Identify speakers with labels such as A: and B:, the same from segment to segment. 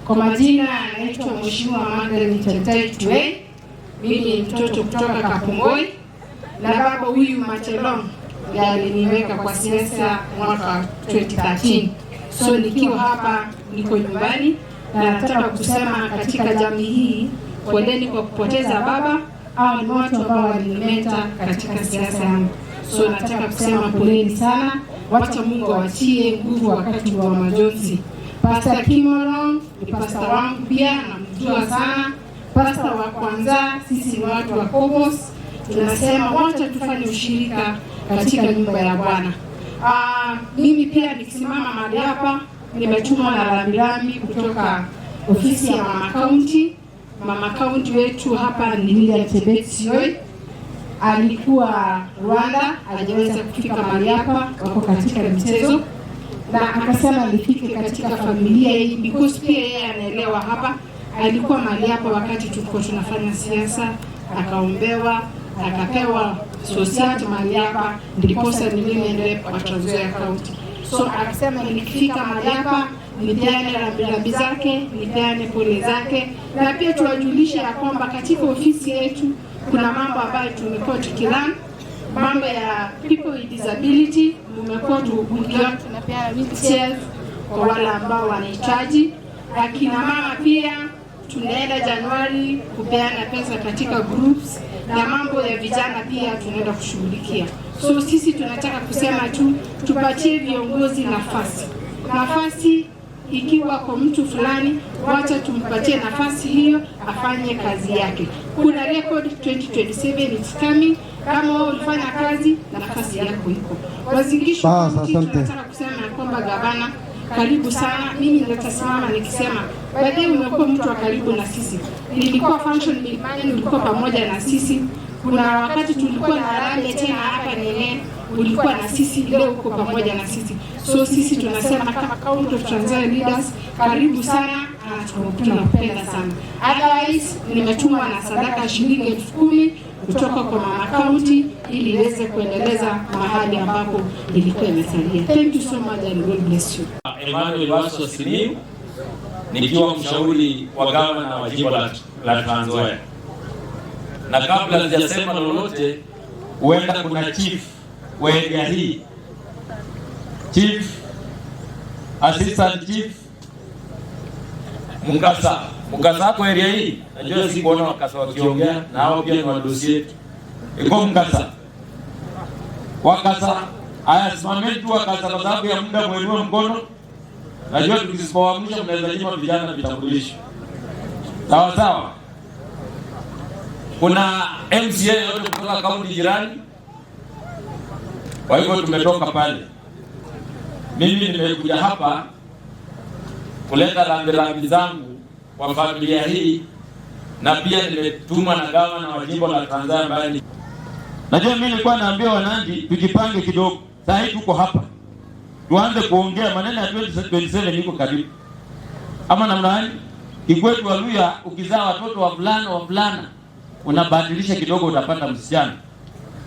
A: Kwa majina anaitwa Mheshimiwa Margaret Chentaitwe. Mimi ni mtoto kutoka Kapungoi na baba huyu Matelong aliniweka kwa siasa mwaka 2013. So nikiwa hapa niko nyumbani na nataka kusema katika jamii hii, poleni kwa kupoteza baba au ni watu ambao walinimeta katika siasa yangu. So nataka kusema poleni sana, wacha Mungu awatie nguvu wakati wa majonzi. Pastor Kimorong ni pastor wangu pia, namjua sana. Pastor wa kwanza, sisi ni watu wa Kobos, tunasema wacha tufanye ushirika katika nyumba ya Bwana. Mimi pia nikisimama mahali hapa, nimetumwa na rambirambi kutoka ofisi ya Mama County. Mama County wetu hapa ni William Chebet. Alikuwa Rwanda, hajaweza kufika mahali hapa, wako katika michezo, na akasema nifike katika familia hii because pia yeye anaelewa hapa. Alikuwa mahali hapa wakati tulikuwa tunafanya siasa, akaombewa, akapewa society mahali hapa, ndiposa niendelee kwa Trans Nzoia County. So akasema nikifika mahali hapa nipeane rambirambi zake, nipeane pole zake, na pia tuwajulishe ya kwamba katika ofisi yetu kuna mambo ambayo tumekuwa tukilani, mambo ya people with disability. Mmekuwa tunapeana wheelchairs kwa wale ambao wanahitaji. Akina mama pia tunaenda Januari kupeana pesa katika groups, na mambo ya vijana pia tunaenda kushughulikia. So sisi tunataka kusema tu tupatie viongozi nafasi. Ikiwa kwa mtu fulani, wacha tumpatie nafasi hiyo afanye kazi yake. Kuna record 2027 it's coming. Kama wewe ulifanya kazi, nafasi yako iko. Wazingisho tunataka kusema kwamba gavana, karibu sana. Mimi nitasimama nikisema baadaye umekuwa mtu wa karibu na sisi. Nilikuwa function milimani, ulikuwa pamoja na sisi. Kuna wakati tulikuwa na harambee tena hapa Nene, ulikuwa na sisi, leo uko pamoja na sisi. So sisi tunasema kama County of Trans Nzoia leaders, karibu sana na tunakupenda sana. Otherwise, nimetumwa na sadaka shilingi 10,000 kutoka kwa Mama County ili iweze kuendeleza mahali ambapo ilikuwa imesalia. Thank you so much and God bless you.
B: Emmanuel Waso Simiyu, nikiwa mshauri wa gavana wa jimbo la Trans Nzoia. Na kabla sijasema lolote, huenda kuna chief wa area hii, chief, assistant chief, Mkasa kwa area hii. Najua si kuona wakasa wakiongea na hao pia ni wadosi yetu. Iko Wakasa, haya simameni tu Wakasa kwa sababu ya muda, mwenue mkono. Najua tukisipoamsha mnaweza nyima vijana vitambulisho. Sawa sawa. Kuna MCA yote kutoka kaunti jirani. Kwa hivyo tumetoka pale. Mimi nimekuja hapa kuleta rambirambi zangu kwa familia hii, na pia nimetumwa na gavana wa jimbo la Trans Nzoia ambaye najua mimi nilikuwa naambia wananchi tujipange kidogo. Sasa hivi tuko hapa, tuanze kuongea maneno ya 2027 iko karibu. Ama namna gani? Kikwetu Waluya, ukizaa watoto wavulana unabadilisha kidogo, utapata msichana.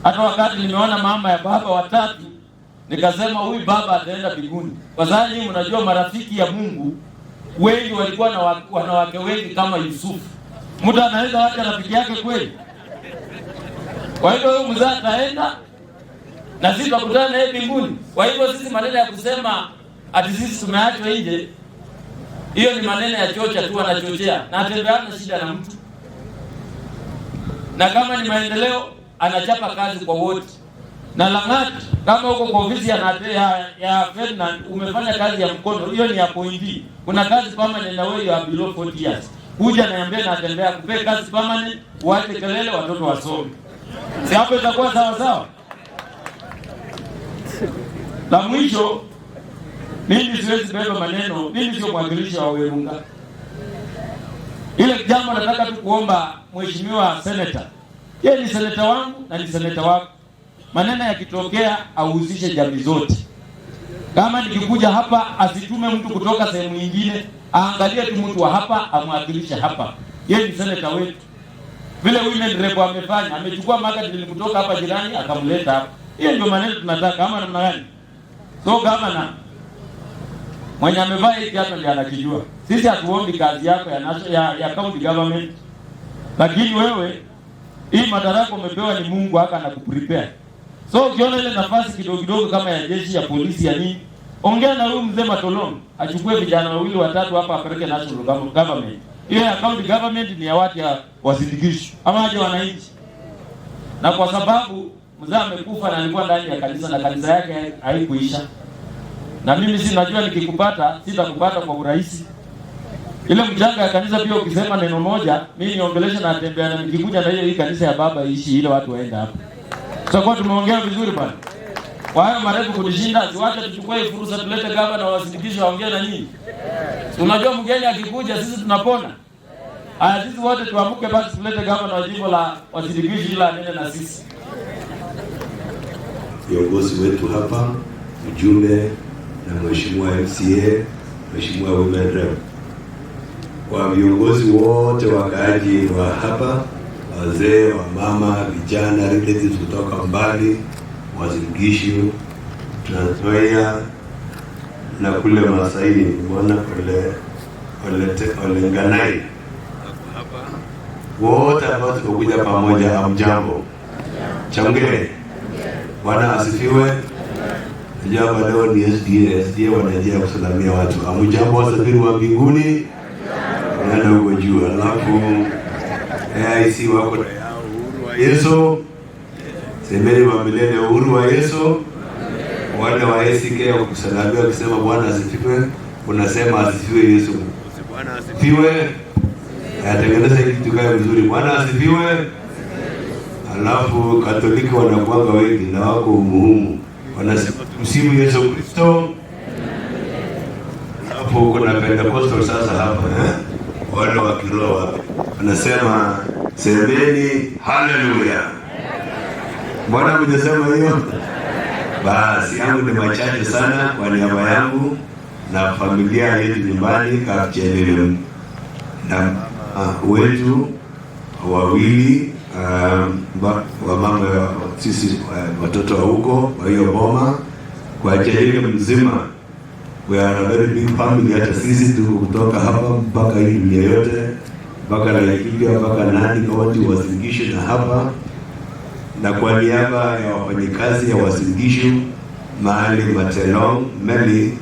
B: Hata wakati nimeona mama ya baba watatu, nikasema huyu baba ataenda mbinguni. Kwa sababu nyinyi mnajua marafiki ya Mungu wengi walikuwa na wanawake wengi kama Yusufu. Mtu anaweza wacha rafiki yake kweli? Kwa hivyo huyu mzee ataenda na sisi tukutana naye mbinguni. Kwa hivyo sisi maneno ya kusema ati sisi tumeachwa nje, hiyo ni maneno ya chocha tu, anachochea na atembeana shida na mtu. Na kama ni maendeleo, anachapa kazi kwa wote. Na Lang'at, kama uko kwa ofisi ya Ferdinand umefanya kazi ya mkono, hiyo ni ya pointi. Kuna kazi permanent na wewe ya below 40 years. Kuja niambie na atembea kupe kazi permanent, uache kelele, watoto wasome. Si hapo itakuwa sawa sawa? La mwisho, mimi siwezi beba maneno, mimi sio mwakilishi wa Werunga. Ile jambo nataka tu kuomba mheshimiwa senator. Yeye ni senator wangu na ni senator wako. Maneno yakitokea ahusishe jamii zote. Kama nikikuja hapa asitume mtu kutoka sehemu nyingine, aangalie tu mtu wa hapa amwakilishe hapa. Yeye ni senator wetu. Vile women rep amefanya, amechukua magazine kutoka hapa jirani akamleta hapa. Hiyo ndio maneno tunataka, kama namna gani? So governor, Mwenye amevaa hii kiatu ndiye anakijua. Sisi hatuombi kazi yako ya county government. Lakini wewe hii madaraka umepewa ni Mungu haka anakuprepare. So ukiona ile nafasi kidogo kidogo kama ya jeshi ya polisi ya nini, ongea na huyu mzee Matelong, achukue vijana wawili watatu hapa apeleke national government. Hiyo ya county government ni ya watu ya wasindikishi ama aje wananchi. Na kwa sababu mzee amekufa na alikuwa ndani ya kanisa na kanisa yake haikuisha. Na mimi si najua nikikupata sitakupata kwa urahisi. Ile mjanga ya kanisa pia ukisema neno moja, mimi niongelesha na atembea na nikikuja na hii kanisa ya baba ishi ile watu waenda hapo. Tutakuwa tumeongea vizuri bwana. Kwa hiyo marefu kunishinda, siwache tuchukue fursa tulete gava na wasindikishi waongee na nyinyi. Unajua mgeni akikuja sisi tunapona. Sisi wote tuamke basi tulete gava na jimbo la wasindikishi ila nene na sisi.
C: Viongozi wetu hapa, mjumbe na mheshimiwa MCA, mheshimiwa women rep. Kwa viongozi wote wakaaji wa hapa, wazee, wa mama, vijana, relatives kutoka mbali, wazingishu, Transnzoia na kule Masaini, mwana kule Nganai. Wote ambao tumekuja pamoja, hamjambo. Changere. Bwana asifiwe. Jambo leo ni SDA wanajia kusalamia watu. Hamjambo wasafiri wa mbinguni. Nenda huko juu. Alafu AIC wako na uhuru wa Yesu. Semeni wa milele uhuru wa Yesu. Wale wa ACK wakusalamia wakisema Bwana asifiwe. Unasema asifiwe Yesu. Bwana asifiwe. Atengeneza kitu kama vizuri. Bwana asifiwe. Alafu Katoliki wanakuanga wengi na wako umuhimu. Wanasema msifu Yesu Kristo. Alafu kuna Pentecostal sasa hapa wale wa kiroho hapa. Wanasema semeni haleluya. Bwana mjasema hiyo? Basi yangu ni machache sana kwa niaba yangu na familia yetu nyumbani Kapchelele na wetu wawili wa mama sisi watoto wa huko kwa hiyo boma kwa ajili mzima. We are a very big family. Hata sisi tu kutoka hapa mpaka hii dunia yote mpaka Laikipia mpaka Nandi kaunti wasingisho na hapa. Na kwa niaba ya wafanyikazi ya wasingisho mahali Matelong Meli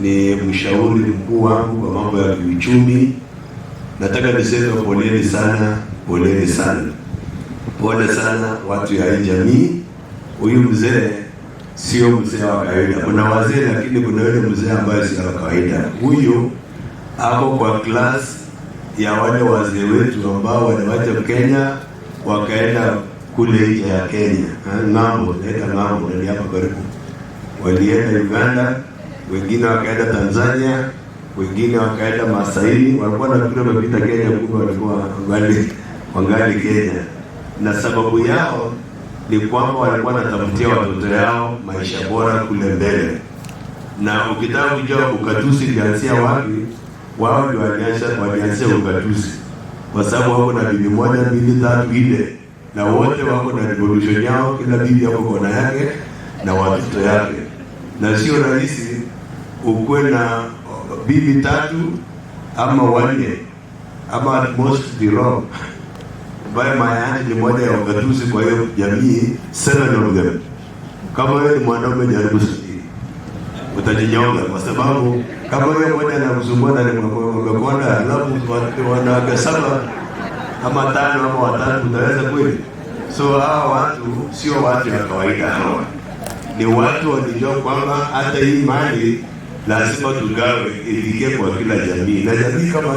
C: ni mshauri mkuu wangu kwa mambo ya kiuchumi. Nataka niseme poleni sana, poleni sana. Pole sana watu ya jamii. Huyu mzee sio mzee wa kawaida. Kuna wazee lakini kuna yule mzee ambaye si wa kawaida. Huyu ako kwa class ya wale wazee wetu ambao waliwacha Kenya wakaenda kule nje ya Kenya. Ng'ambo, naenda ng'ambo ndio hapa karibu. Walienda Uganda, wengine wakaenda Tanzania, wengine wakaenda Masaini, walikuwa na kile wamepita Kenya kumbe walikuwa wangali Kenya. Na sababu yao ni kwamba walikuwa wanatafutia watoto yao maisha bora kule mbele. Na ukitaka kujua ukatusi ilianzia wapi, wao ndio walianzia ukatusi. Kwa sababu wako na bibi moja, bibi tatu, nne, na wote wako na revolution yao, kila bibi yako kona yake na watoto yake. Na sio rahisi ukuwe na bibi tatu ama wanne ama at most zero. By maana ni moja ya ugatuzi kwa hiyo jamii 7 of them. Kama wewe ni mwanaume jaribu utajinyonga kwa sababu kama wewe mmoja anamsumbua na umekonda alafu wanawake 7 ama 5 ama 3 utaweza kweli? So hao watu sio watu wa kawaida hawa. Ni watu wanajua kwamba hata hii mali lazima tugawe ifikie kwa kila jamii. Na jamii kama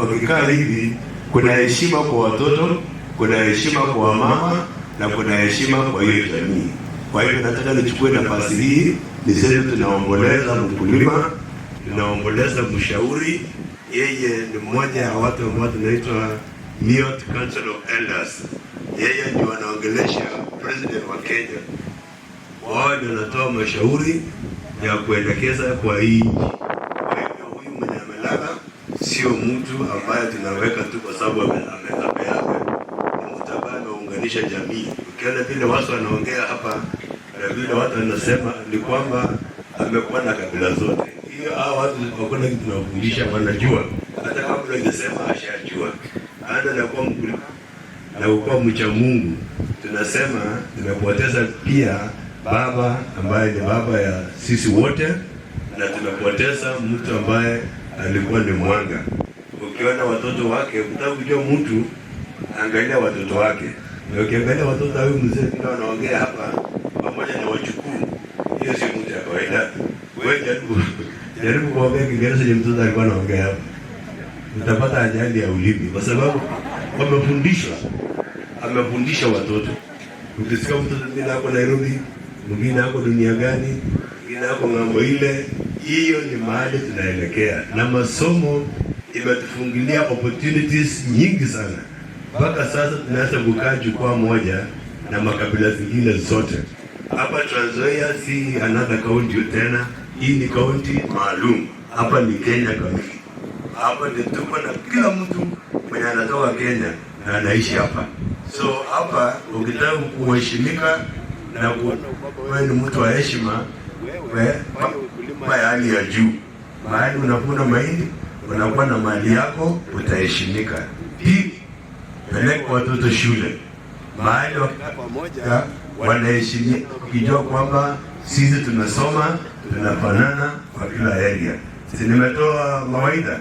C: wakikaa hivi kuna heshima kwa watoto, kuna heshima kwa mama na kuna heshima kwa hiyo jamii. Kwa hiyo nataka nichukue nafasi hii niseme tunaomboleza mkulima, tunaomboleza mshauri. Yeye ni mmoja wa watu ambao tunaitwa Mute Council of Elders. Yeye ndio anaongelesha president wa Kenya. Wao ndio wanatoa mashauri ya kuelekeza kwa hii. Kwa hivyo huyu mwenye amelala sio mtu ambaye tunaweka tu kwa sababu ameaga. Ni mtu ambaye ameunganisha jamii. Ukiona vile watu wanaongea hapa na vile watu wanasema ni kwamba amekuwa na kabila zote. Hiyo hiyo hao watu wakona kitu tunawafundisha, wanajua hata kama unasema ashajua, hata na kwa mkulima na kwa mcha Mungu. Tunasema tumepoteza pia baba ambaye ni baba ya sisi wote, na tumepoteza mtu ambaye alikuwa ni mwanga. Ukiona watoto wake, ukitaka kujua mtu, angalia watoto wake. Na ukiangalia watoto wao mzee kila wanaongea hapa pamoja na wachukuu, hiyo si mtu ya kawaida. Wewe jaribu kuongea Kiingereza je, mtoto alikuwa anaongea hapa, utapata ajali ya ulimi, kwa sababu amefundisha watoto. Ukisikia mtoto mwingine hapo Nairobi, mwingine hapo dunia gani, mwingine hapo ng'ambo ile, hiyo ni mahali tunaelekea, na masomo imetufungulia opportunities nyingi sana. Mpaka sasa tunaweza kukaa jukwaa moja na makabila zingine zote. Hapa Trans Nzoia si another county tena, hii ni county maalum. Hapa ni Kenya kamili. Hapa ndio tuko na kila mtu mwenye anatoka Kenya na anaishi hapa. So hapa ukitaka kuheshimika na kuwa ni mtu wa heshima, kwa hali ya juu, mahali unavuna mahindi, unakuwa na mali yako, utaheshimika. Pili, peleka watoto shule, mahali wakikaa pamoja wanaheshimika, ukijua kwamba sisi tunasoma, tunafanana kwa kila area. Si nimetoa mawaidha?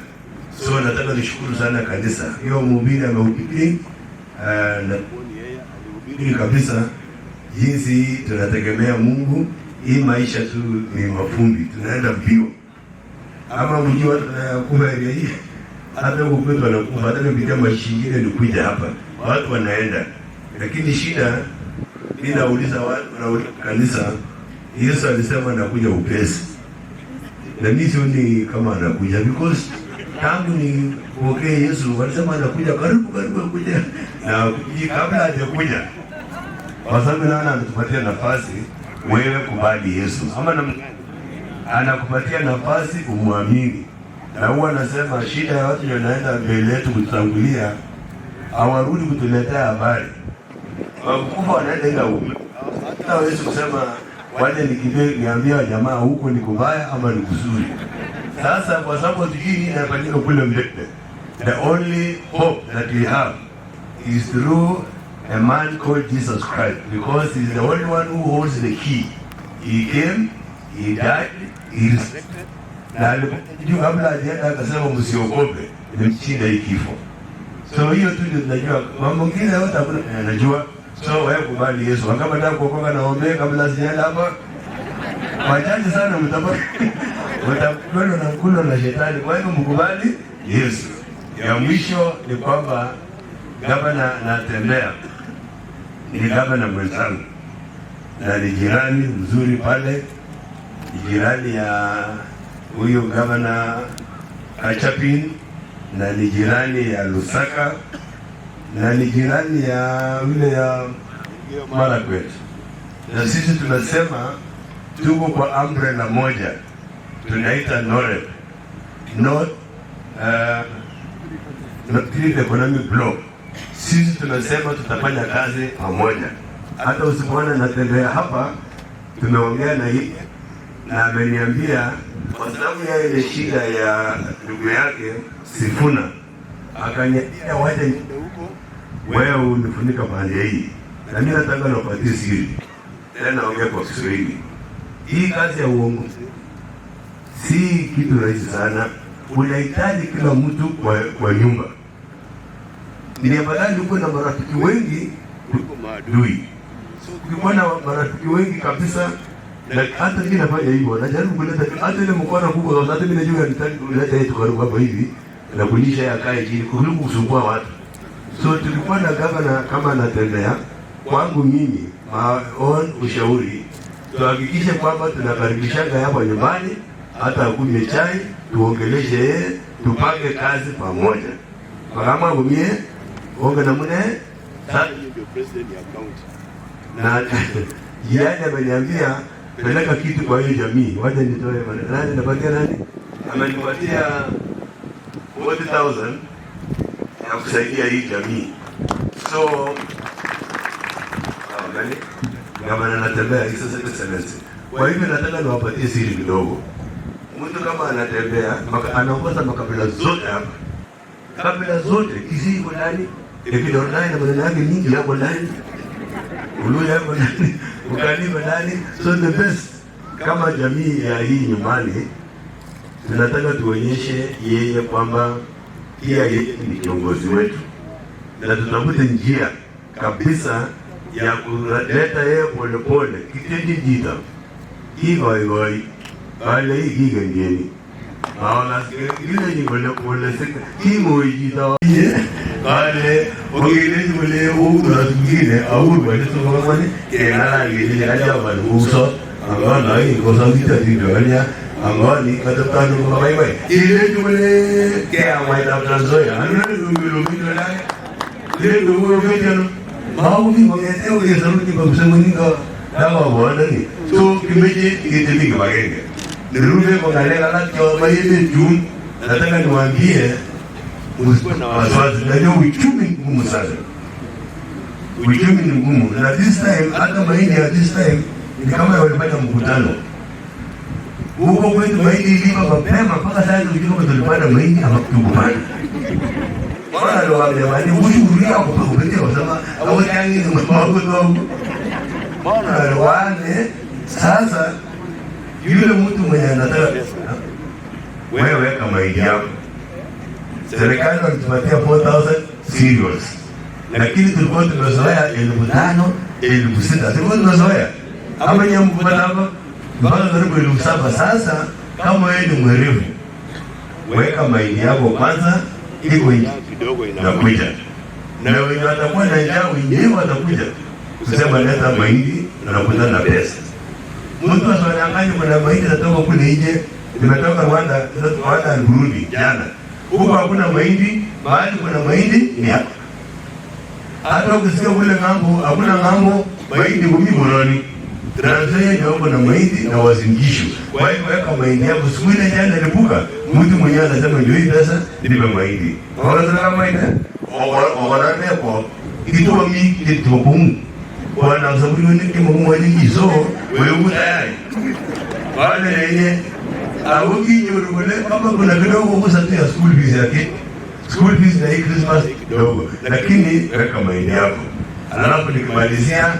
C: So nataka nishukuru sana kanisa. Hiyo mhubiri amehubiri na alihubiri kabisa jinsi tunategemea Mungu. Hii maisha tu ni mafumbi, tunaenda mbio. Ama mjua tunakufa area hii, hata ukwetu wanakufa, hata kupitia maisha nyingine ni kuja hapa. Watu wanaenda. Lakini shida, mimi nauliza watu, nauliza kanisa, Yesu alisema anakuja upesi. Na mimi sioni kama anakuja, because tangu ni kuokea Yesu walisema anakuja karibu kuja, na kabla hajakuja, kwa sababu naona anatupatia nafasi. Wewe kubali Yesu, ama anakupatia nafasi umwamini. Na huwa anasema shida ya watu wanaenda mbele yetu kututangulia, hawarudi kutuletea habari. Wakufa wanaenda ila huko. Hata hawezi kusema wale niambia jamaa huko ni kubaya ama ni kuzuri. Sasa kwa sababu hii inafanyika kule mbele, the only hope that we have is through a man called Jesus Christ, because he is the only one who holds the key. He came, he died, he resurrected. Na alipojua kabla hajaenda akasema msiogope, nimeshinda hii kifo. So hiyo tu ndio tunajua, mambo mengine yote anajua. So wewe kubali Yesu. Kama nataka kuokoka na ombe kabla sijaenda hapa, wachache sana mtakwenda na mkuno na shetani. Kwa hivyo mkubali Yesu. Ya mwisho ni kwamba gavana natembea, ni gavana mwenzangu na ni jirani mzuri pale, ni jirani ya huyo gavana Kachapin, na ni jirani ya Lusaka, na ni jirani ya yule ya Marakwet. Na sisi tunasema tuko kwa umbrella moja, tunaita NOREP, North Economic Bloc. Sisi tunasema tutafanya kazi pamoja. Hata usipoona natembea hapa, tumeongea na hii na ameniambia kwa sababu ya ile shida ya ndugu yake Sifuna, akaniambia waje niende huko, wewe unifunika pande hii. Na mimi nataka niwapatie siri. Tena naongea kwa Kiswahili. Hii kazi ya uongozi si kitu rahisi sana. Unahitaji kila mtu kwa nyumba. Ni afadhali uko na marafiki wengi kuliko maadui. Ukiwa na marafiki wengi kabisa, na hata mimi nafanya hivyo, najaribu kuleta hata ile mkono kubwa, hata mimi najua nitaki kuleta yetu karibu hapa hivi na kulisha yakae chini kuliko kusumbua watu. So tulikuwa na gavana kama anatembea, kwangu mimi ushauri tuhakikishe kwamba tunakaribishana hapa nyumbani, hata kunywe chai, tuongeleshe yeye, tupange kazi pamoja. Kama mumie onga na mune sasa ndio president ya county. Na jirani ameniambia peleka kitu kwa hiyo jamii, waje nitoe nani napatia nani? Amenipatia 40,000 ya kusaidia hii jamii. So kama natembea hizo excellence. Kwa hivyo nataka niwapatie siri kidogo. mtu kama anatembea anaongoza makabila zote hapa, kabila zote hizi iko ndani, Ekidorai na maneno yake nyingi yako ndani, Uluya yako ndani, Ukaliwa ndani. So the best, kama jamii ya hii nyumbani tunataka tuonyeshe yeye kwamba pia yeye ni kiongozi wetu, na tutafute njia kabisa ya kuleta yeye polepole kiteji jita igoi wale hii gengeni maana ile ni polepole sika kimo jita wale wengine wale wengine au wale sio wale kena ile ajabu uso angana hii kwa sababu itajidonya angani katakano kwa baibai ile wale kea waida Tanzania analo la ile ndio vijana maombi wangeteo ya saruti kwa kusema ninga dawa bwana ni so kimeje kitemi kwa genge nirudi kwa ngalela la kwa maile juu nataka niwaambie msipo na wasiwasi na uchumi ngumu sana, uchumi ni ngumu, na this time hata mahindi ya this time ni kama walipata mkutano huko kwetu. Mahindi ilipa mapema mpaka sasa tukitoka tulipata mahindi hatukupata. Bwana ndo wamemani ushuru yako kwa kupeleka kwa sababu au yangi ni mambo tu. Bwana ndo wane sasa yule mtu mwenye anataka pesa wewe kama mahindi yako serikali walitupatia 4,000 serious, lakini tulikuwa tumezoea 5,000 6,000 tulikuwa tumezoea ama nyambo hapa mpaka karibu 7,000. Sasa kama wewe ni mwerevu, weka mahindi yako kwanza iko nje kidogo inakuja, na wenye watakuwa na njaa wenyewe watakuja kusema leta mahindi na nakuta na pesa. Mtu asiwadanganye kuna mahindi natoka kule nje, nimetoka Rwanda na Burundi jana. Huko hakuna mahindi, mahali kuna mahindi ni hapa. Hata ukisikia kule ngambo, hakuna ngambo mahindi kumibononi. Tanzania ndio kuna mahindi na wazingisho. Kwa hiyo weka mahindi yako siku ile jana ilipuka. Mtu mwenyewe anasema ndio hii pesa nipe mahindi. Wanaona mahindi. Wanaona kwa kitu kitu bomu. Wana sababu ni kama mwani hizo wewe tayari. Wale yeye auki nyurugule kama kuna kidogo kusatu ya school fees yake. School fees na Christmas kidogo. Lakini weka mahindi yako. Alafu nikimalizia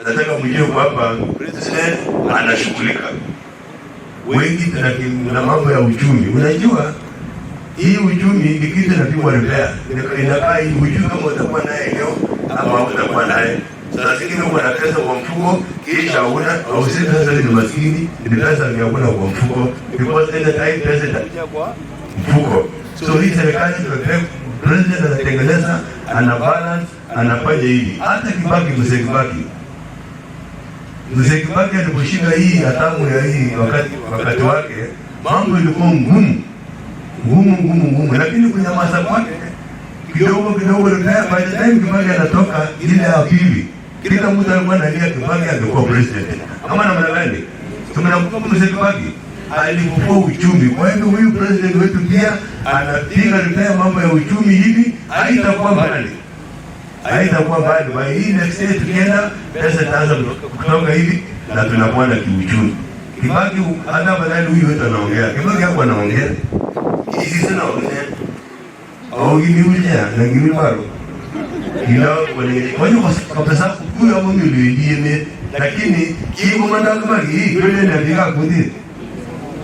C: nataka mjue kwamba president anashughulika. Wengi na mambo ya uchumi. Unajua hii uchumi ni kitu kinapigwa repair. Inakaa hii uchumi kama utakuwa naye leo ama utakuwa naye. Sasa kile uko na pesa kwa mfuko kisha una au sisi sasa ni maskini, ni pesa ni hakuna kwa mfuko. Because ile time pesa itakuja kwa mfuko. So hii serikali ndio president anatengeneza, ana balance, anafanya hivi. Hata Kibaki Mzee Kibaki aliposhinda hii hatamu ya hii wakati wake mambo ilikuwa ngumu, lakini kunyamaza kwake kidogo repair. By the time Kibaki anatoka ile ya pili, kila mtu alikuwa analia Kibaki angekuwa president. Kama namna gani? Tunakumbuka Mzee Kibaki alipofua uchumi. Kwa hivyo huyu president wetu pia anapiga repair mambo ya uchumi hivi, haitakuwa mbali. Kwa hii next year tukienda pesa itaanza kutoka hivi na tunakuwa na kiuchumi. Kibaki hata badala huyu wetu anaongea. Kibaki hapo anaongea. Hizi sana ongea. Au hivi ulia na hivi maro. Kwa hiyo kwa pesa huyu hapo ndio ndiye, lakini kiko manda kama hii ndio ndio kundi.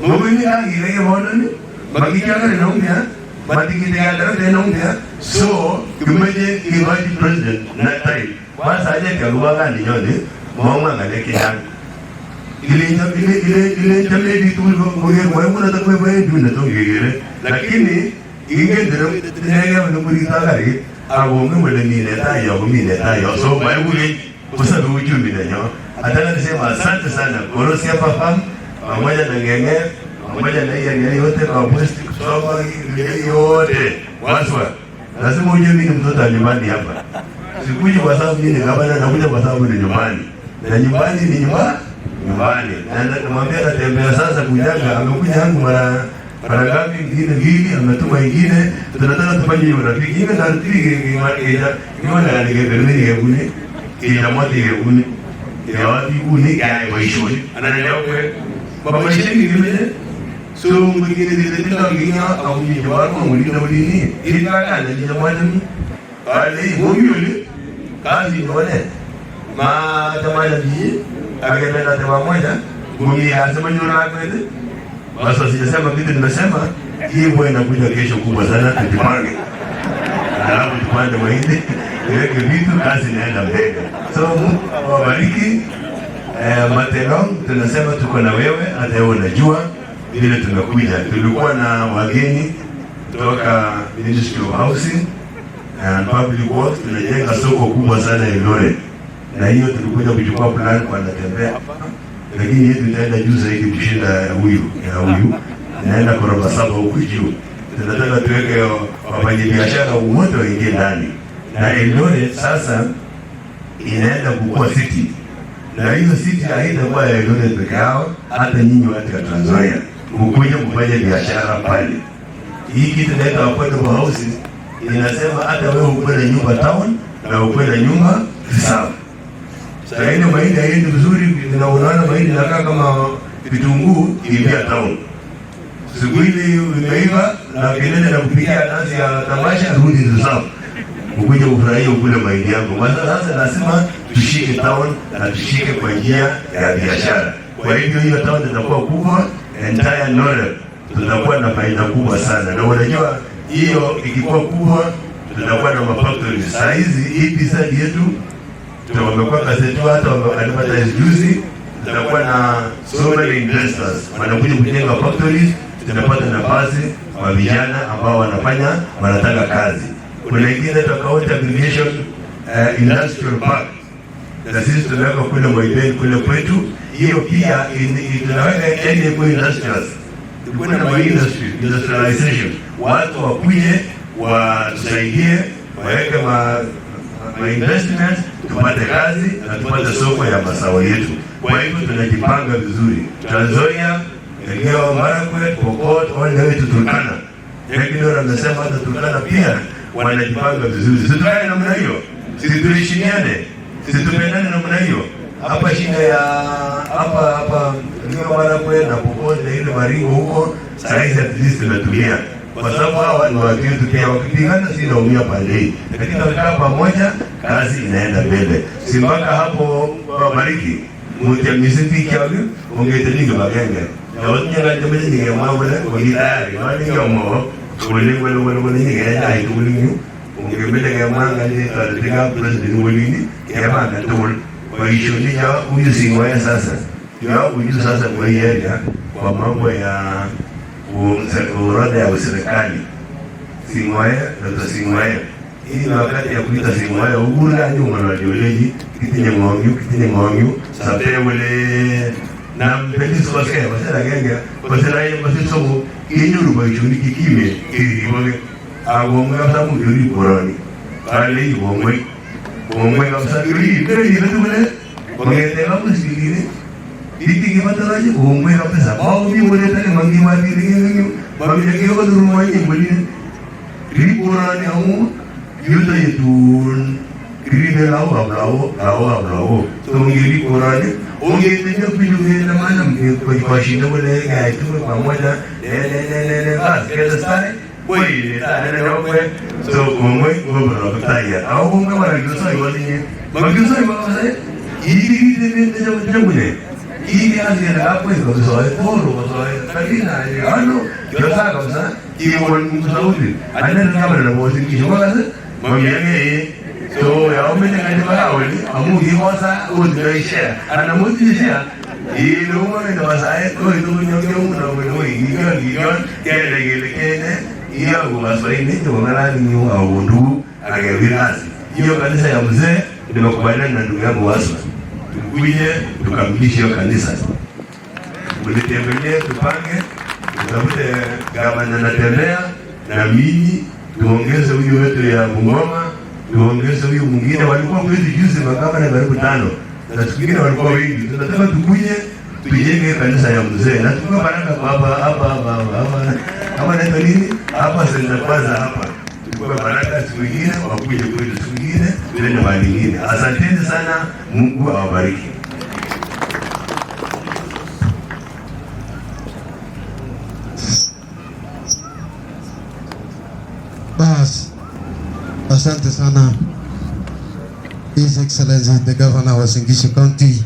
C: Mwenye ile mbona ni? Makijana naongea. Matikitega ndio naongea. So kumeje kibaji president na time basa aje karuwa gani nyone mwa ngale kidan ile jamii vitu kwa kuna takwe bae ndio to ngere, lakini ingendero nega mburi tagari abonge mwele ni leta ya so bae bure kusabu ujumbe nyo ataka nisema asante sana korosi hapa pam pamoja na ngenge pamoja na yeye yote kwa post kusoma yote waswa. Lazima uje mimi mtoto nyumbani hapa. Sikuji kwa sababu mimi ni gavana, nakuja kwa sababu ni nyumbani. Na nyumbani ni nyumbani. Na namwambia natembea sasa kujaga, amekuja yangu mara ngapi ingine hili, ametuma ingine, tunataka tufanye hiyo rafiki. Ingine na rafiki ngine na ningepeleka yeye ina mwati yeye ya watu uni ya maishoni. Ananiambia kwa maisha ngine. So mwingine ndio ndio au ni jamaa mwingine mwingine ili kana ni jamaa ni wale huyu kazi ndio ma jamaa ni akaenda na moja mimi anasema ndio na kweli basi sijasema kitu nimesema hii huwa inakuja kesho kubwa sana tujipange alafu tupande mahindi iweke vitu kazi inaenda mbele. So Mungu awabariki. Matelong, tunasema tuko na wewe, hata wewe unajua vile tumekuja. Tulikuwa na wageni kutoka Ministry of Housing and Public Works, tunajenga soko kubwa sana Eldoret. Na hiyo tulikuja kuchukua plan kwa natembea hapa. Lakini yetu itaenda juu zaidi kushinda huyu. Inaenda koroba 7 huko juu. Tunataka tuweke wafanyabiashara wote waingie ndani. Na Eldoret sasa inaenda kukua city. Na hiyo city haitakuwa ya Eldoret peke yao, hata nyinyi watu wa Trans Nzoia mkuja kufanya biashara pale. Hii kitu inaitwa affordable housing, inasema hata wewe ukwenda nyumba town na ukwenda nyumba sawa. Sasa ile mahindi haendi vizuri, na unaona mahindi inakaa kama vitunguu kimbia town. Siku ile imeiva na kelele na kupigia dansi ya tamasha, rudi sawa. Ukuje ufurahie ukule mahindi yako. Sasa lazima tushike town na tushike kwa njia ya biashara. Kwa hivyo hiyo town itakuwa kubwa, entire North tutakuwa na faida kubwa sana. Na unajua hiyo ikikuwa kubwa tutakuwa na mafactory. Saa hizi hii pesa yetu tumekuwa gazeti hata advertise juzi, tutakuwa na so many investors wanakuja kujenga factories, tunapata nafasi kwa vijana ambao wanataka kazi. Kuna ingine tofauti aggregation industrial park. Na sisi tunaweka kule Mwaibeni kule kwetu, hiyo pia tunaweka ende kwa industrials. Kuna na industrialization. Watu wakuje watusaidie, waweke ma investment, tupate kazi na tupate soko ya mazao yetu. Kwa hivyo tunajipanga vizuri. Trans Nzoia, Elgeyo Marakwet, Pokot, all the way to Turkana. Yeye anasema hata Turkana pia wanajipanga vizuri. Sisi namna hiyo. Sisi tulishiniane. Sisi tupendane namna hiyo. Hapa shida ya hapa Elgeyo Marakwet na Pokot na ile Maringo huko, sasa hizi at least tunatulia. Kwa sababu hawa ni watu wetu pia, wakipigana si naumia pande hii. Lakini tukikaa pamoja kazi inaenda mbele. Si mpaka hapo wabariki. Mtemizi kiawe ungetelinga bagenge. Na watu nyanga ni ya mambo na kwa tayari. Wale yomo wale nyinga ya ikulingu. Ungebele ya manga ni tatika president walini ya manga tol. Kwa hiyo ni ya ujuzi sasa. Ya ujuzi sasa kwa area kwa mambo ya urada ya serikali. Singwaya na Singwaya. Hii ni wakati ya kuita Singwaya ugula nyuma na joleji kitinye ngonyu sabe wale na mpendisi kwa sasa genge kwa sasa yeye masisomo kinyuru kwa ichuni kikime kiwe agomwe sababu yuri korani kale igomwe kabisa yuri ndio wale wangete kama sikilini hiki kimataraji gomwe kabisa bao bi wale tale mangi madiri babi yake kwa duru mwenye mwini riporani au yuta yetun kiribe lao so ngiri korani ongetenya kujuhenda maana kwa shinda wale gaitu pamoja le bas kesa sai wewe tana na wewe so komwe ngomba kutaya au komwe mara kidosa iwalinye magidosa ibasa ili ndio jambo ili azira hapo hizo zoe polo zoe kalina ano yosa kabisa iwo msaudi anaenda kama na bosi kisho kaza mamiyake so ya umene ngani baweli amugi kosa udreisha ana mudisha ile umane na wasae to ito nyonge umuna wewe igion kene iya kumaswaini to ngala ni awundu agewirazi hiyo kanisa ya mzee nimekubaliana na ndugu yangu Wasa tukuje tukamilishe hiyo kanisa. Mlitembelee tupange tutafute gavana natembea na mimi tuongeze huyu wetu ya Bungoma, tuongeze huyu mwingine walikuwa kweli juzi magavana karibu 5 na tukingine walikuwa wengi. Tunataka tukuje tujenge kanisa ya mzee na tukua baraka hapa na nini hapa sasa kwanza hapa tukua baraka siku nyingine wakuje kwetu siku nyingine tuende mahali nyingine. Asanteni sana, Mungu awabariki.
D: Asante sana, His Excellency the Governor wa Singishu County,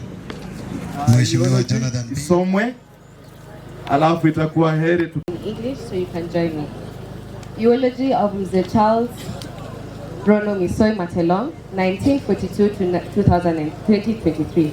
D: Mheshimiwa Jonathan.
E: Isomwe alafu itakuwa heri
F: in English, so you can join me. Eulogy of Mzee Charles Rono Matelong, 1942 to 2023.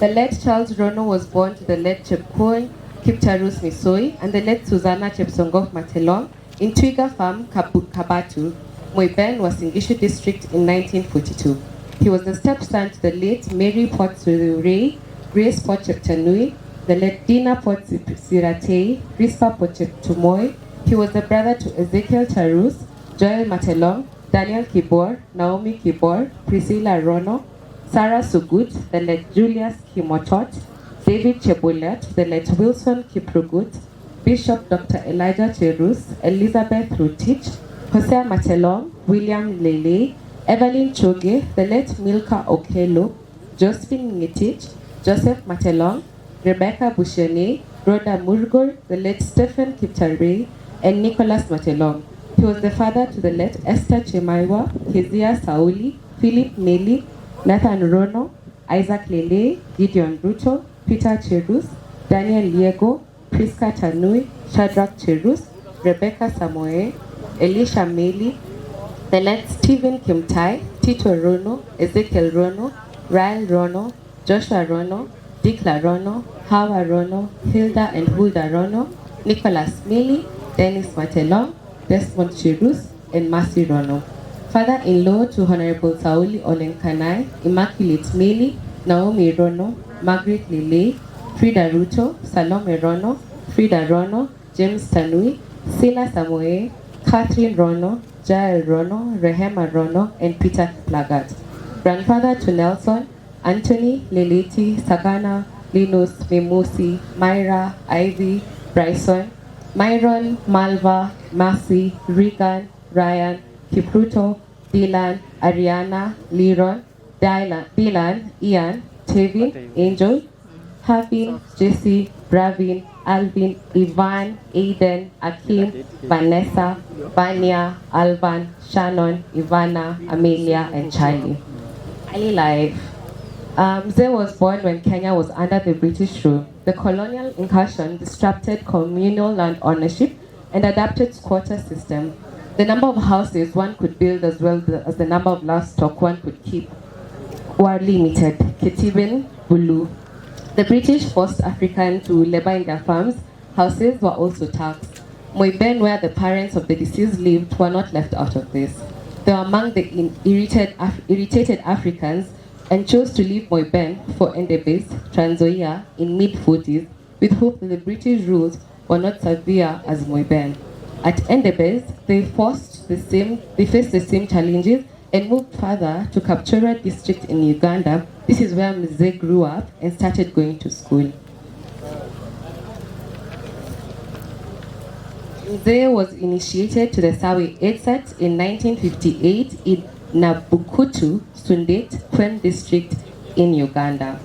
F: The late Charles Rono was born to the late Chepkoi Kiptarus Misoi and the late Susanna Chepsongok Matelong in Twiga Farm, Kabatu, Moiben, Wasingishu district in 1942. He was the stepson to the late Mary Port Sururei, Grace Port Cheptanui, the late Dina Port Siratei, Rispa Port Cheptumoy. He was the brother to Ezekiel Charus, Joel Matelong, Daniel Kibor, Naomi Kibor, Priscilla Rono, Sarah Sugut, the late Julius Kimotot, David Chebulet, the late Wilson Kiprugut, Bishop Dr. Elijah Cherus, Elizabeth Rutich, Hosea Matelong, William Lele, Evelyn Choge, the late Milka Okelo, Josephine Ngetich, Joseph Matelong, Rebecca Bushene, Rhoda Murgor, the late Stephen Kiptarei, and Nicholas Matelong. He was the father to the late Esther Chemaiwa, Kezia Sauli, Philip Meli, Nathan Rono, Isaac Lele, Gideon Ruto, Peter Cherus, Daniel Liego, Priska Tanui, Shadrach Cherus, Rebecca Samoe, Elisha Meli, the late Stephen Kimtai, Tito Rono, Ezekiel Rono, Ryle Rono, Joshua Rono, Dikla Rono, Hawa Rono, Hilda and Hulda Rono, Nicholas Meli, Dennis Matelong, Desmond Cherus, and Mercy Rono. Father-in-law to Honorable Sauli Olenkanai, Immaculate Meli, Naomi Rono, Margaret Lele, Frida Ruto, Salome Rono, Frida Rono, James Tanui, Sila Samoe, Catherine Rono, Jael Rono, Rehema Rono, and Peter Plagat. Grandfather to Nelson, Anthony, Leliti, Sagana, Linus, Mimusi, Myra, Ivy, Bryson, Myron, Malva, Mercy, Regan, Ryan, Kipruto, Dylan, Ariana, Liron, Dylan, Ian, Tevin, Angel, Havin, Jesse, Bravin, Alvin, Ivan, Aiden, Akim, Vanessa, Vanya, Alvan, Shannon, Ivana, Amelia, and Charlie. Early life. Mzee was born when Kenya was under the British rule. The colonial incursion disrupted communal land ownership and adapted squatter system. The number of houses one could build as well as the number of livestock one could keep were limited. Ketibin, Bulu. The British forced Africans to labor in their farms. Houses were also taxed. Moiben, where the parents of the deceased lived, were not left out of this. They were among the irritated Africans and chose to leave Moiben for Endebess, Trans Nzoia, in mid-40s, with hope that the British rules were not severe as Moiben. At Endebess, they faced the same challenges and moved further to Kapchorwa district in Uganda. This is where Mzee grew up and started going to school. Mzee was initiated to the Sawe Etsat in 1958 in Nabukutu, Sundet, Kwen district in Uganda.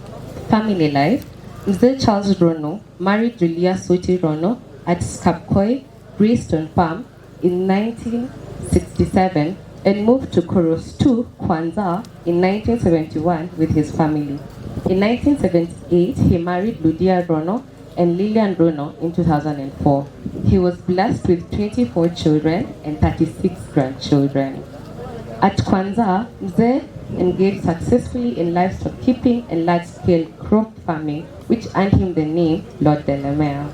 F: Family life. Mzee Charles Rono married Julia Soti Rono at Skapkoi, Greystone Farm in 1967 and moved to Koros 2, Kwanzaa in 1971 with his family. In 1978, he married Ludia Rono and Lillian Rono in 2004. He was blessed with 24 children and 36 grandchildren. At Kwanzaa, Mzee engaged successfully in livestock keeping and large-scale crop farming, which earned him the name Lord Delamere.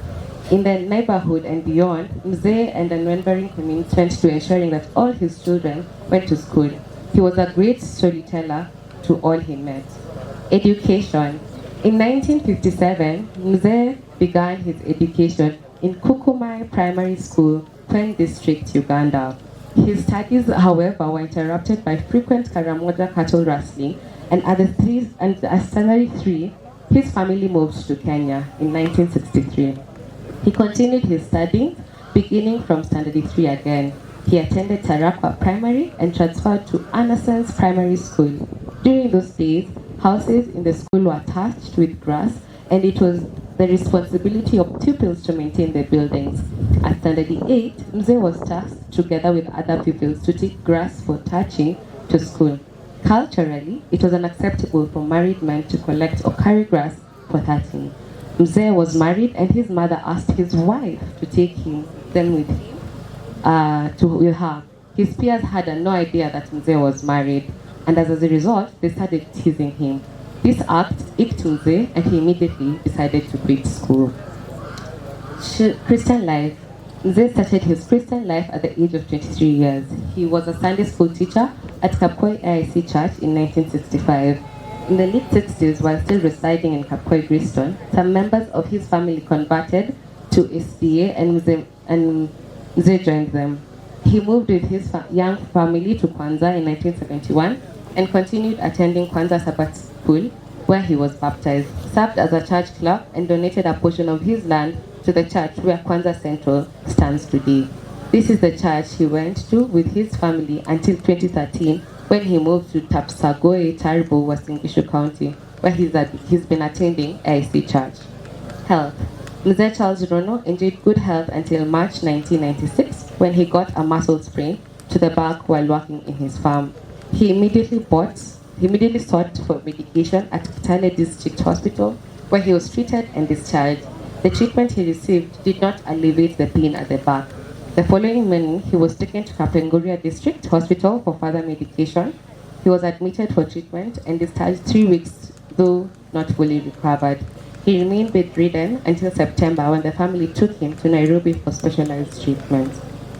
F: In the neighborhood and beyond, Mzee and unwavering commitment to ensuring that all his children went to school. He was a great storyteller to all he met. Education. In 1957, Mzee began his education in Kukumai Primary School, Kwen District, Uganda. His studies, however, were interrupted by frequent Karamoja cattle rustling, and at January 3, his family moved to Kenya in 1963. He continued his studies, beginning from Standard 3 again. He attended Tarakwa Primary and transferred to Anderson's Primary School. During those days, houses in the school were thatched with grass, and it was the responsibility of pupils to maintain their buildings. At standard 8, Mzee was tasked together with other pupils to take grass for touching to school. Culturally, it was unacceptable for married men to collect or carry grass for touching. Mzee was married and his mother asked his wife to take them with her. His peers had no idea that Mzee was married, and as a result, they started teasing him. This act icked Mzee, and he immediately decided to quit school. Christian life. Mzee started his Christian life at the age of 23 years. He was a Sunday school teacher at Kapkoi AIC Church in 1965. In the late 60s, while still residing in Kapkoi, Griston, some members of his family converted to SDA and Mzee joined them. He moved with his young family to Kwanza in 1971 and continued attending Kwanza Sabbath School, where he was baptized, served as a church clerk, and donated a portion of his land to the church where Kwanza Central stands today. This is the church he went to with his family until 2013, when he moved to Tapsagoe, Taribo, Uasin Gishu County, where he's been attending AIC Church. Health. Mzee Charles Rono enjoyed good health until March 1996, when he got a muscle sprain to the back while working in his farm. He immediately sought for medication at Kitale District Hospital, where he was treated and discharged. The treatment he received did not alleviate the pain at the back. The following morning, he was taken to Kapenguria District Hospital for further medication. He was admitted for treatment and discharged 3 weeks, though not fully recovered. He remained bedridden until September, when the family took him to Nairobi for specialized treatment.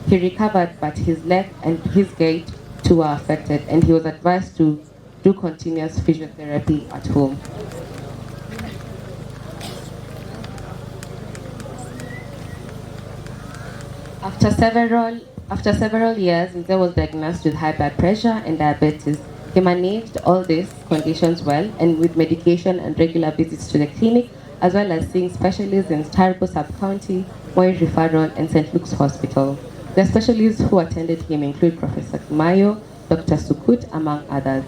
F: He recovered, but his leg and his gait too were affected, and he was advised to do continuous physiotherapy at home. After several years, Mzee was diagnosed with high blood pressure and diabetes. He managed all these conditions well, and with medication and regular visits to the clinic, as well as seeing specialists in Taribo Sub-County, Moi Referral, and St. Luke's Hospital. The specialists who attended him include Professor Mayo, Dr. Sukut, among others.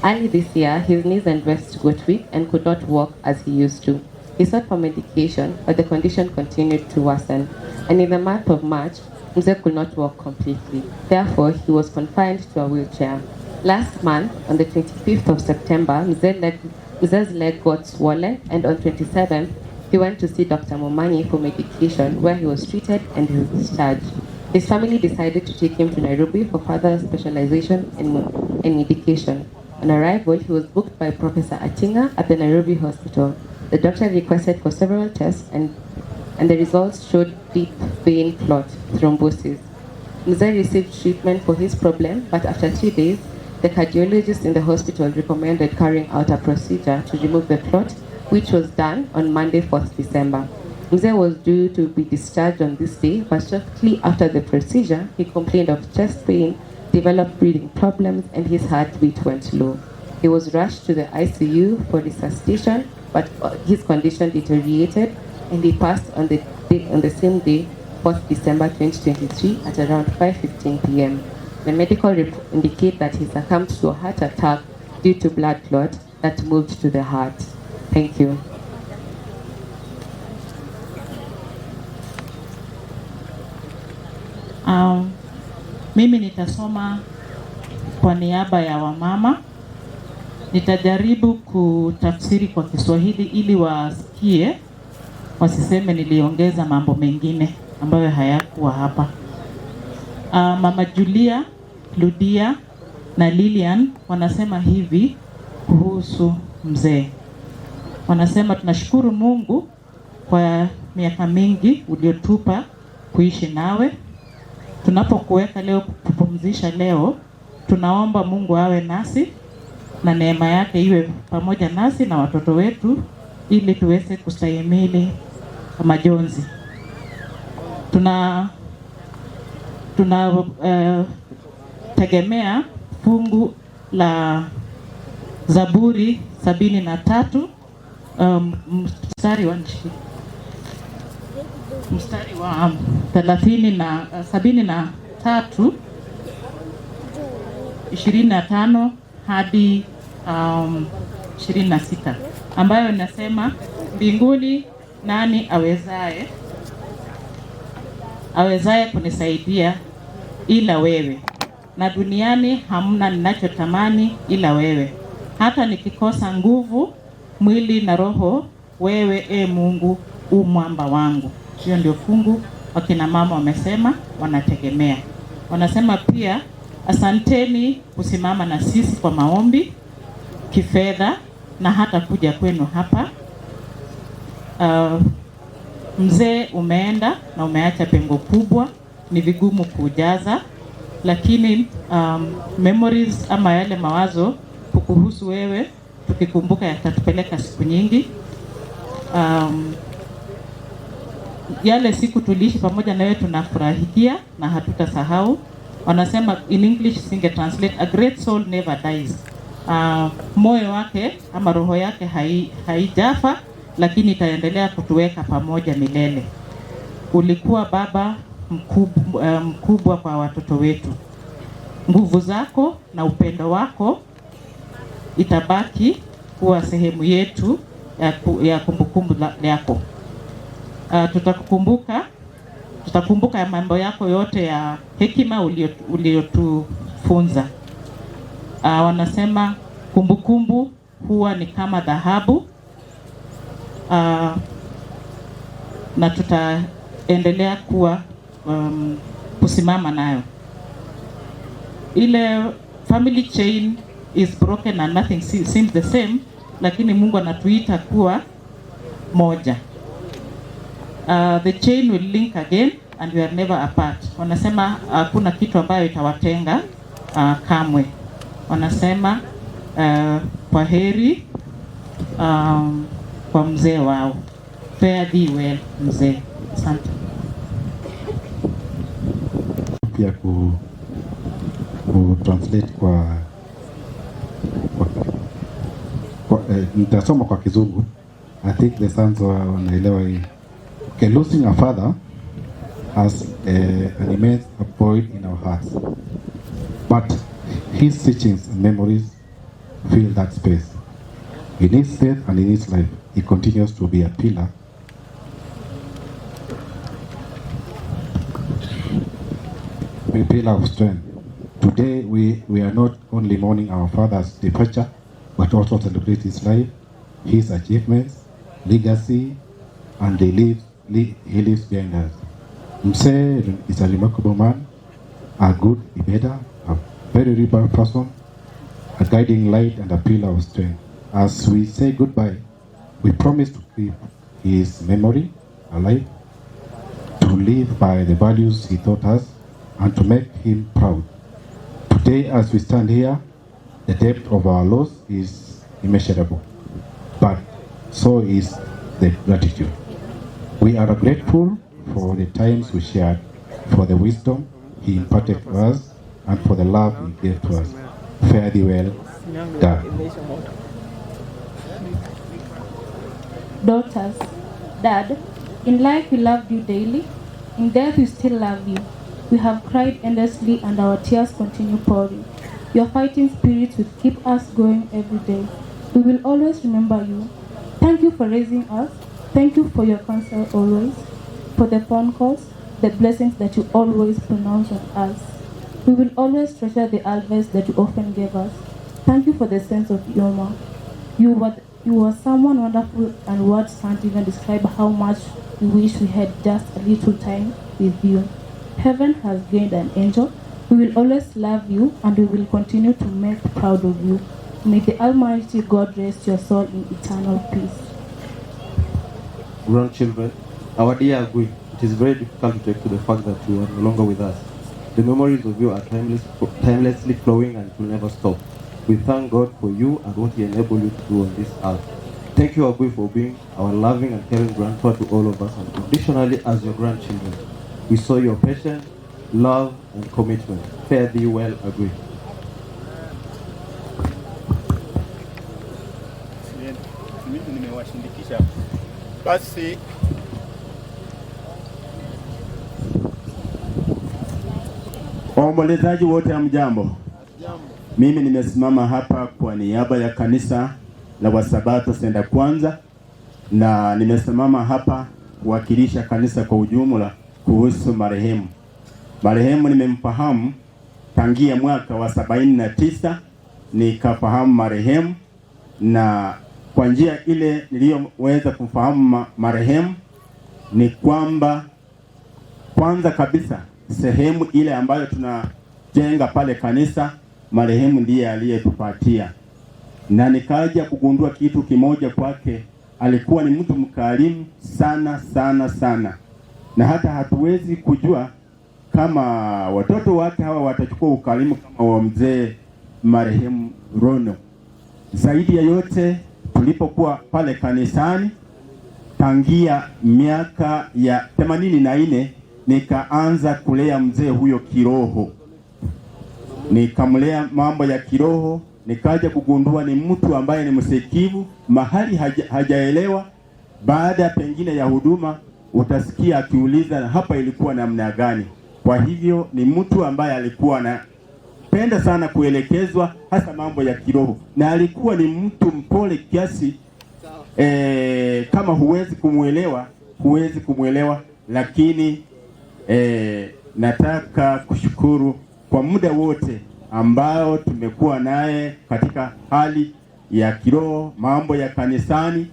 F: Early this year, his knees and wrists got weak and could not walk as he used to. He sought for medication, but the condition continued to worsen, and in the month of March, Mzee could not walk completely. Therefore, he was confined to a wheelchair. Last month, on the 25th of September, Mzee's leg got swollen, and on 27th, he went to see Dr. Momanyi for medication, where he was treated and discharged. His family decided to take him to Nairobi for further specialization in medication. On arrival, he was booked by Professor Atinga at the Nairobi Hospital. The doctor requested for several tests, and the results showed deep vein clot thrombosis. Mzee received treatment for his problem, but after 3 days, the cardiologist in the hospital recommended carrying out a procedure to remove the clot, which was done on Monday, 4th December. Mzee was due to be discharged on this day, but shortly after the procedure, he complained of chest pain, developed breathing problems, and his heartbeat went low. He was rushed to the ICU for resuscitation, but his condition deteriorated, and he passed on the same day, 4th December 2023, at around 5:15 p.m. The medical report indicates that he succumbed to a heart attack due to blood clot that moved to the heart. Thank you.
G: Mimi nitasoma kwa niaba ya wamama. Nitajaribu kutafsiri kwa Kiswahili ili wasikie, wasiseme niliongeza mambo mengine ambayo hayakuwa hapa. Mama Julia, Ludia na Lilian wanasema hivi kuhusu Mzee. Wanasema tunashukuru Mungu kwa miaka mingi uliotupa kuishi nawe. Tunapokuweka leo kupumzisha leo, tunaomba Mungu awe nasi na neema yake iwe pamoja nasi na watoto wetu ili tuweze kustahimili majonzi. Tegemea fungu la Zaburi 73 mstari wa 73 25 hadi 26 ambayo inasema, mbinguni nani awezaye kunisaidia ila wewe, na duniani hamna ninachotamani ila wewe. Hata nikikosa nguvu mwili na roho, wewe Mungu mwamba wangu. Hiyo ndio fungu wakina mama wamesema wanategemea. Wanasema pia asanteni kusimama na sisi kwa maombi, kifedha na hata kuja kwenu hapa. Mzee umeenda na umeacha pengo kubwa, ni vigumu kujaza, lakini memories ama yale mawazo kukuhusu wewe tukikumbuka yatatupeleka siku nyingi. Yale siku tuliishi pamoja na wewe tunafurahikia na hatutasahau. Wanasema in English singe translate, a great soul never dies. Moyo wake ama roho yake haijafa, lakini itaendelea kutuweka pamoja milele. Ulikuwa baba mkubwa kwa watoto wetu. Nguvu zako na upendo wako itabaki kuwa sehemu yetu ya kumbukumbu yako. Tutakumbuka mambo yako yote ya hekima uliotufunza. Wanasema kumbukumbu huwa ni kama dhahabu, na tutaendelea kuwa kusimama nayo. Ile family chain is broken and nothing seems the same, lakini Mungu anatuita kuwa moja. The chain will link again and we are never apart. Wanasema hakuna kitu ambayo itawatenga kamwe. Wanasema kwa heri kwa mzee wao. Fare thee well mzee. Asante.
H: Pia ku translate kwa nitasoma kwa Kizungu. I think the sons wanaelewa hii. Okay, losing a father has an immense void in our hearts, but his teachings and memories fill that space. In his faith and in his life, he continues to be a pillar. A pillar of strength. Today we are not only mourning our father's departure, but also celebrate his life, his achievements, legacy, and he lives behind us. Mzee is a remarkable man, a good debater, a very rebel person, a guiding light and a pillar of strength. As we say goodbye, we promise to keep his memory alive, to live by the values he taught us, and to make him proud. Today, as we stand here, the depth of our loss is immeasurable, but so is the gratitude. We are grateful for the times we shared, for the wisdom he imparted to us, and for the love he gave to us. Fare thee well, Dad.
I: Daughters, Dad, in life we loved you daily, in death we still love you. We have cried endlessly and our tears continue pouring. Your fighting spirits will keep us going every day. We will always remember you. Thank you for raising us. Thank you for your counsel always, for the phone calls, the blessings that you always pronounce on us. We will always treasure the advice that you often gave us. Thank you for the sense of humor. You were someone wonderful, and words can't even describe how much we wish we had just a little time with you. Heaven has gained an angel. We will always love you, and we will continue to make proud of you. May the Almighty God rest your soul in eternal peace.
J: Grandchildren, our dear Agui, it is very difficult to take to the fact that you are no longer with us. The memories of you are timelessly flowing and will never stop. We thank God for you and what He enabled you to do on this earth. Thank you, Agui, for being our loving and caring grandfather to all of us, and additionally as your grandchildren. We saw your patience, love, and commitment. Fare thee well, Agui.
K: Basi waombolezaji wote hamjambo. Mimi nimesimama hapa kwa niaba ya kanisa la Wasabato Senda Kwanza na nimesimama hapa kuwakilisha kanisa kwa ujumla kuhusu marehemu. Marehemu nimemfahamu tangia mwaka wa 79, nikafahamu marehemu, na kwa njia ile niliyoweza kufahamu marehemu ni kwamba kwanza kabisa sehemu ile ambayo tunajenga pale kanisa, marehemu ndiye aliyetupatia, na nikaja kugundua kitu kimoja kwake. Alikuwa ni mtu mkarimu sana sana sana, na hata hatuwezi kujua kama watoto wake hawa watachukua ukarimu kama wa mzee marehemu Rono. Zaidi ya yote, tulipokuwa pale kanisani tangia miaka ya 84 nikaanza kulea mzee huyo kiroho, nikamlea mambo ya kiroho. Nikaja kugundua ni mtu ambaye ni msikivu, mahali hajaelewa, baada pengine ya huduma utasikia akiuliza hapa ilikuwa namna gani. Kwa hivyo ni mtu ambaye alikuwa anapenda sana kuelekezwa, hasa mambo ya kiroho, na alikuwa ni mtu mpole kiasi kama huwezi kumuelewa, lakini nataka kushukuru kwa muda wote ambao tumekuwa naye katika hali ya kiroho, mambo ya kanisani.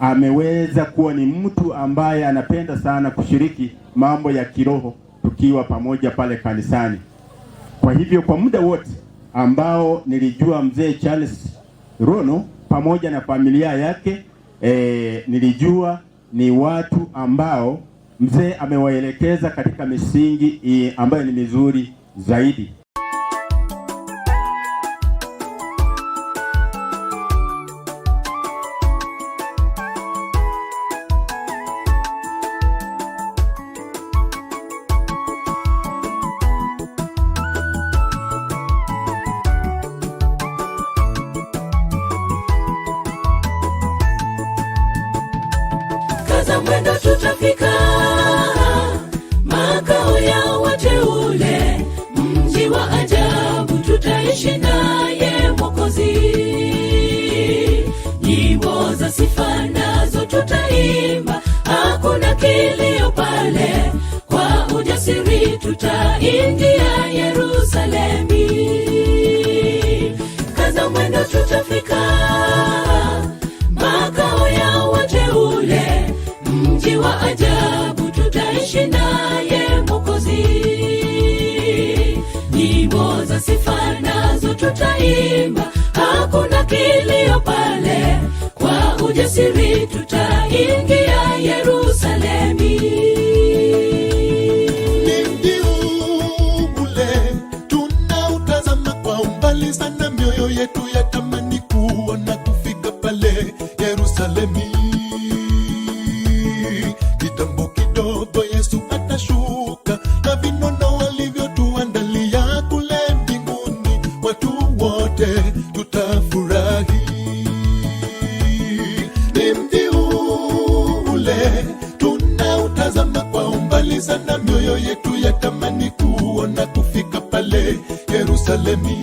K: Ameweza kuwa ni mtu ambaye anapenda sana kushiriki mambo ya kiroho tukiwa pamoja pale kanisani. Kwa hivyo kwa muda wote ambao nilijua mzee Charles Rono pamoja na familia yake, nilijua ni watu ambao mzee amewaelekeza katika misingi ambayo ni mizuri zaidi.
L: Kaza mwendo, tutafika makao ya wateule, mji wa ajabu, tutaishi naye Mwokozi. Nyimbo za sifa nazo tutaimba, hakuna kilio pale, kwa ujasiri tutaingia Yerusalemi. Kaza mwendo, tutafika makao ya wateule, mji wa ajabu, tutaishi naye Mwokozi. Nyimbo za sifa nazo tutaimba, hakuna kilio pale, kwa ujasiri tutaingia Yerusalemi.
M: Ni mji ule tunautazama kwa umbali sana, mioyo yetu yatamani kuona kufika pale Yerusalemi. Kitambo kidogo Yesu atashuka, na vinono walivyotuandalia kule mbinguni, watu wote tutafurahi. Ni mji ule tunautazama kwa umbali sana, mioyo yetu yatamani kuona kufika pale Yerusalemi.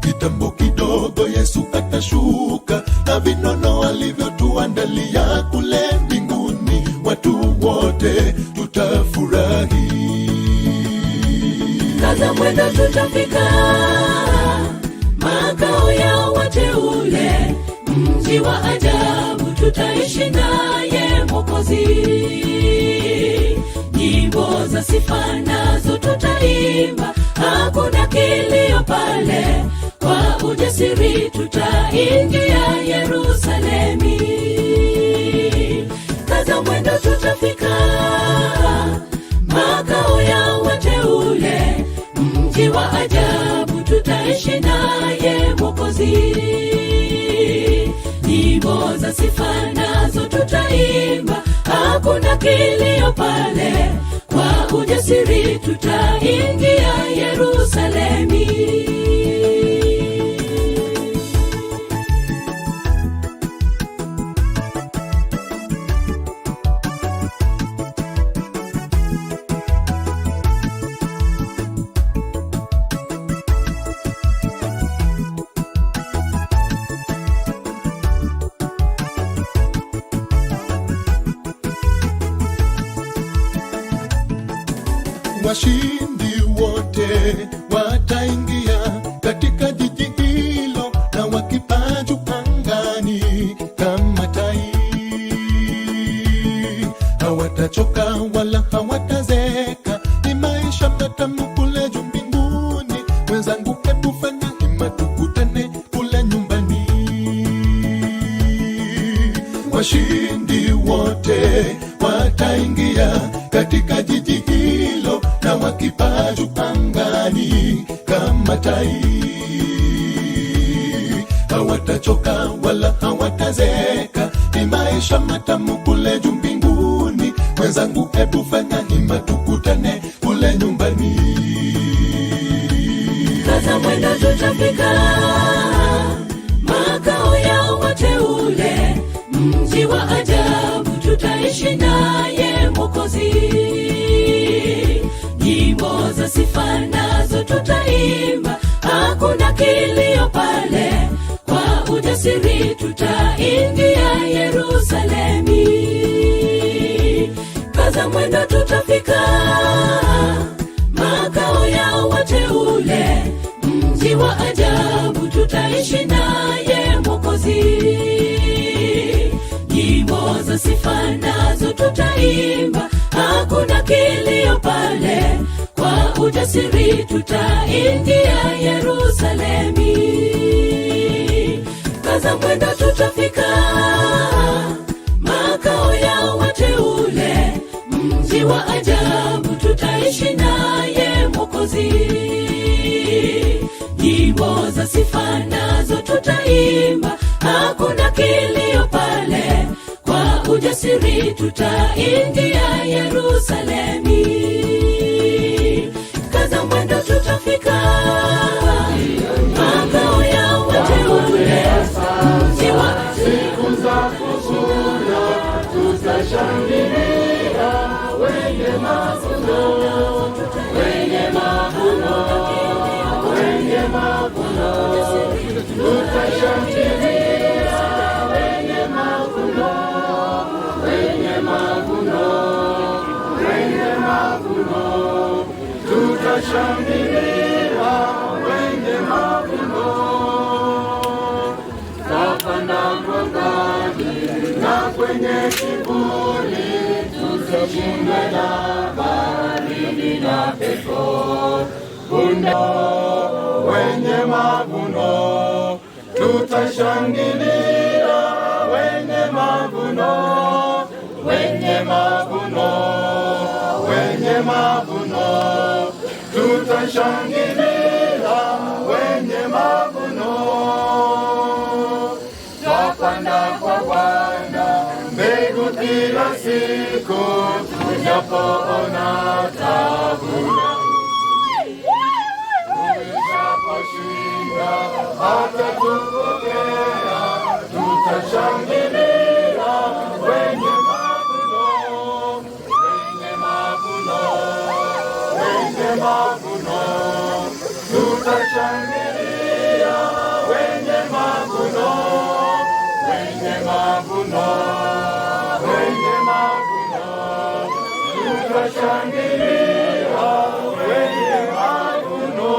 M: Kitambo kidogo Yesu atashuka, na vinono walivyotuandalia kule mbinguni, watu wote tutafurahi.
L: Kaza mwendo, tutafika makao ya wateule, mji wa ajabu, tutaishi naye Mwokozi. Nyimbo za sifa nazo tutaimba, hakuna kilio pale, kwa ujasiri tutaingia Yerusalemi. Kaza mwendo, tutafika makao ya wateule, mji wa ajabu, tutaishi naye Mwokozi. Nyimbo za sifa nazo tutaimba, hakuna kilio pale, kwa ujasiri tutaingia Yerusalemi.
M: washindi wote wataingia katika jiji hilo, na wakipaa juu angani kama tai. Hawatachoka wala hawatazeka, ni maisha matamu kule juu mbinguni. Mwenzangu, hebu fanya hima tukutane kule nyumbani. Washindi wote wataingia katika jiji hilo, na wakipaa juu angani kama tai. Hawatachoka wala hawatazeka, ni maisha matamu kule juu mbinguni. Mwenzangu, hebu fanya hima tukutane kule nyumbani.
L: Kaza mwendo tutafika makao ya wateule, mji wa ajabu tutaishi naye Mwokozi. Nyimbo za sifa nazo tutaimba, hakuna kilio pale. Kwa ujasiri tutaingia Yerusalemi. Kaza mwendo tutafika makao ya wateule, mji wa ajabu tutaishi naye Mwokozi. Nyimbo za sifa nazo tutaimba, hakuna kilio pale. Kwa ujasiri tutaingia Yerusalemi. Kaza mwendo tutafika makao ya wateule, mji wa ajabu tutaishi naye Mwokozi. Nyimbo za sifa nazo tutaimba, hakuna kilio pale. Kwa ujasiri tutaingia Yerusalemi. Kaza mwendo tutafika makao ya wateule, mji wa siku za kusudia tutashangilia. Wenye mavuno, wenye mavuno, wenye mavuno tutashangilia. Wenye mavuno, wenye mavuno, wenye mavuno tutashangilia. Wenye mavuno tapanda kwa ngani na kwenye kiburi, tusishindwe na baridi na pepo. Wenye mavuno tutashangilia. Wenye mavuno, wenye mavuno, wenye mavuno tutashangilia. Wenye mavuno twapanda kwa Bwana mbegu kila siku, tunapoona tabu tunaposhinda hata tupokea, tutashangilia. Wenye mavuno, wenye mavuno, wenye mavuno tutashangilia. Wenye mavuno, wenye mavuno, wenye mavuno tutashangilia. Wenye mavuno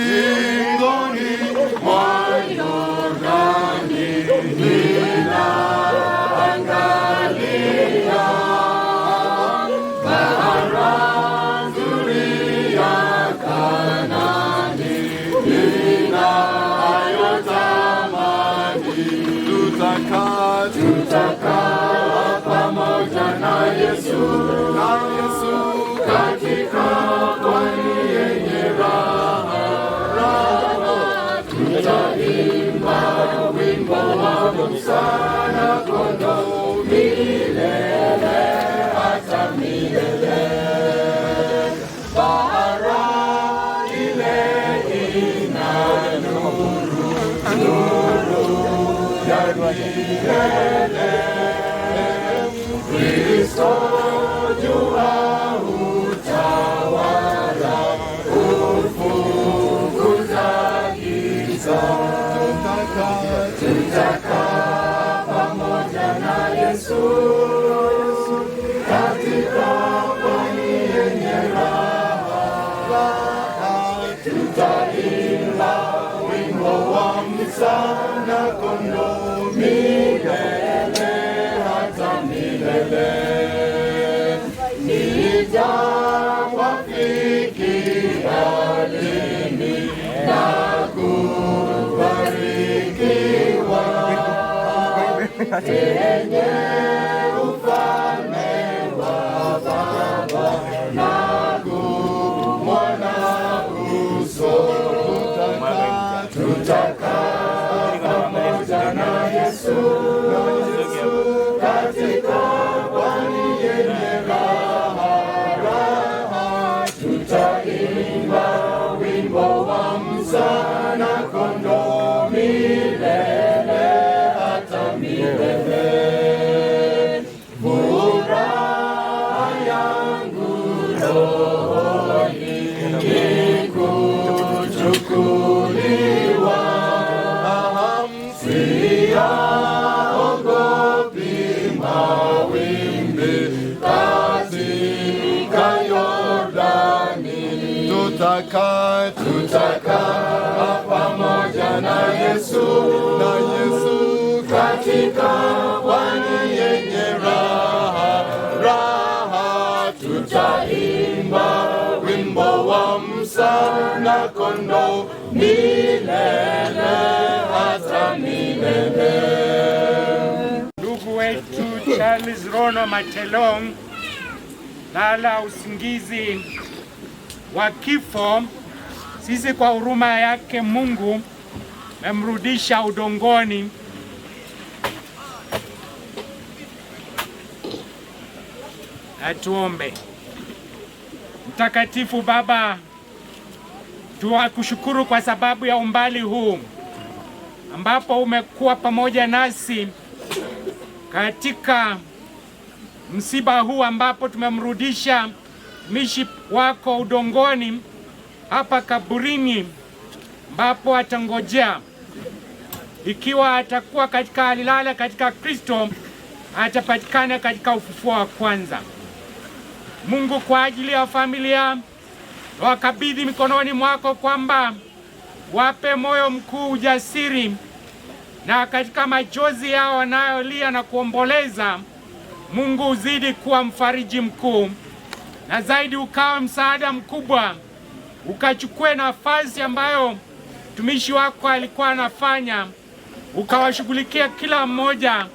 L: ukingoni mwa Yordani ninaangalia bahari nzuri ya Kanaani ninayotamani. Tutakaa pamoja na Yesu katika pwani yenye raha. Tutaimba wimbo wa Msana Kondoo milele hata milele. Bahari ile ina nuru, nuru ya milele. Kristo jua utawala, ufukuza giza. Tutakaa pamoja na Yesu tutaimba wimbo wa msana kondoo milele hata milele. Nitawafikia lini na kubarikiwa kwenye ufalme wa Baba na kumwona uso. Tutakaa pamoja na Yesu katika pwani yenye raha. Tutaimba wimbo wa msana kondoo milele hata milele. Furaha yangu rohoni ni kuchukuliwa, siyaogopi mawimbi katika Yordani. Tutakaa pamoja na Yesu katika pwani yenye raha. Tutaimba wimbo wa msana kondoo milele hata milele.
N: Ndugu wetu Charles Rono Matelong lala usingizi wa kifo. Sisi kwa huruma yake Mungu memrudisha udongoni. Atuombe. Mtakatifu Baba, tunakushukuru kwa sababu ya umbali huu ambapo umekuwa pamoja nasi katika msiba huu, ambapo tumemrudisha mtumishi wako udongoni hapa kaburini, ambapo atangojea. Ikiwa atakuwa katika alilala katika Kristo, atapatikana katika ufufuo wa kwanza. Mungu, kwa ajili ya familia wakabidhi mikononi mwako, kwamba wape moyo mkuu, ujasiri, na katika machozi yao wanayolia na kuomboleza, Mungu uzidi kuwa mfariji mkuu, na zaidi ukawa msaada mkubwa, ukachukue nafasi ambayo mtumishi wako alikuwa anafanya, ukawashughulikia kila mmoja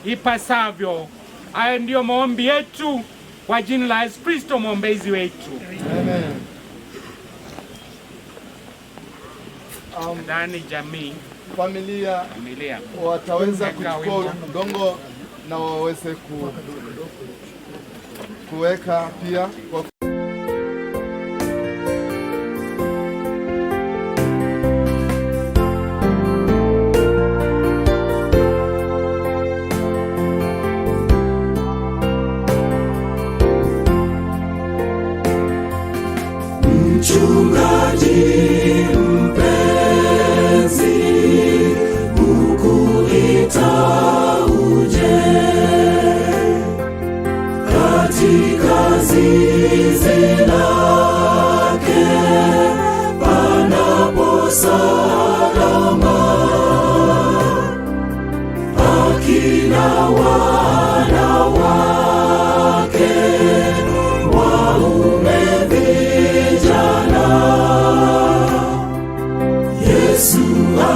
N: ipasavyo. Hayo ndiyo maombi yetu kwa jina la Yesu Kristo mwombezi wetu. Amen. Ndani jamii,
E: familia wataweza kuchukua udongo na waweze kuweka pia kwa
L: Mchungaji mpenzi, hukuita uje katika zizi lake panapo salama, akina wanawake waume vijana, Yesu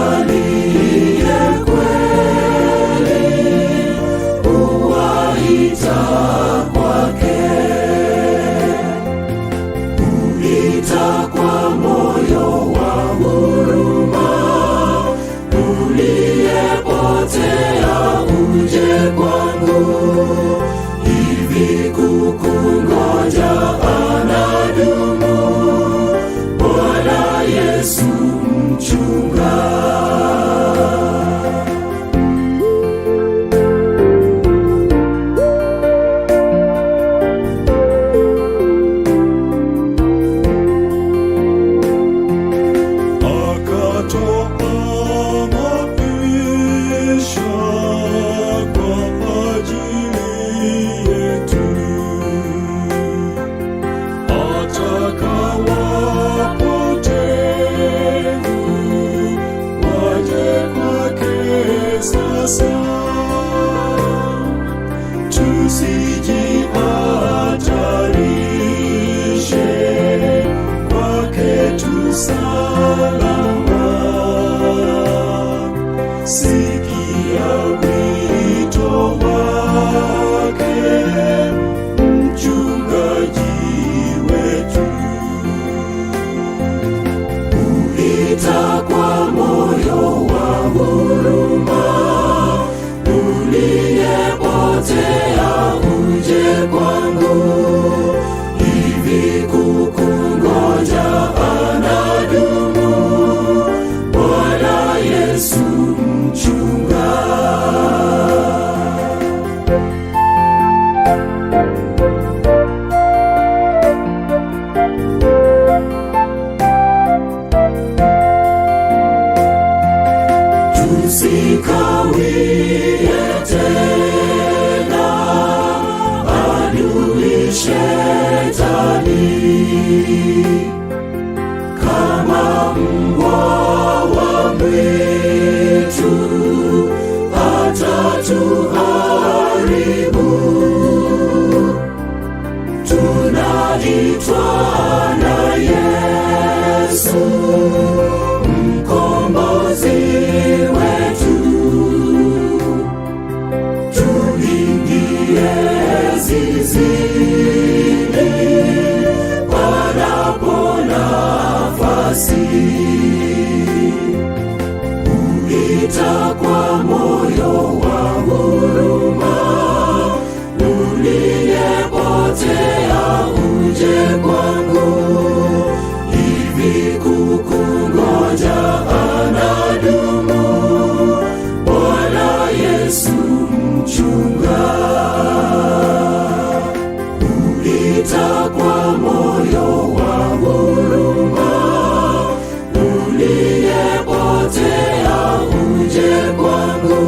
L: aliye kweli huwaita kwake, huita kwa moyo wa huruma, uliyepotea uje kwangu, hivi kukungoja anadumu Bwana Yesu mchunga. Atakawapotea usikawie tena, adui shetani kama mbwa wa mwitu atatuharibu. Tunaitwa na Yesu mkombozi wetu, tuingie zizini panapo nafasi, kuita kwa moyo wa huruma, uliyepotea uje kwangu, hivi kukungoja anadumu, Bwana Yesu mchunga. Kuita kwa moyo wa huruma, uliyepotea uje kwangu,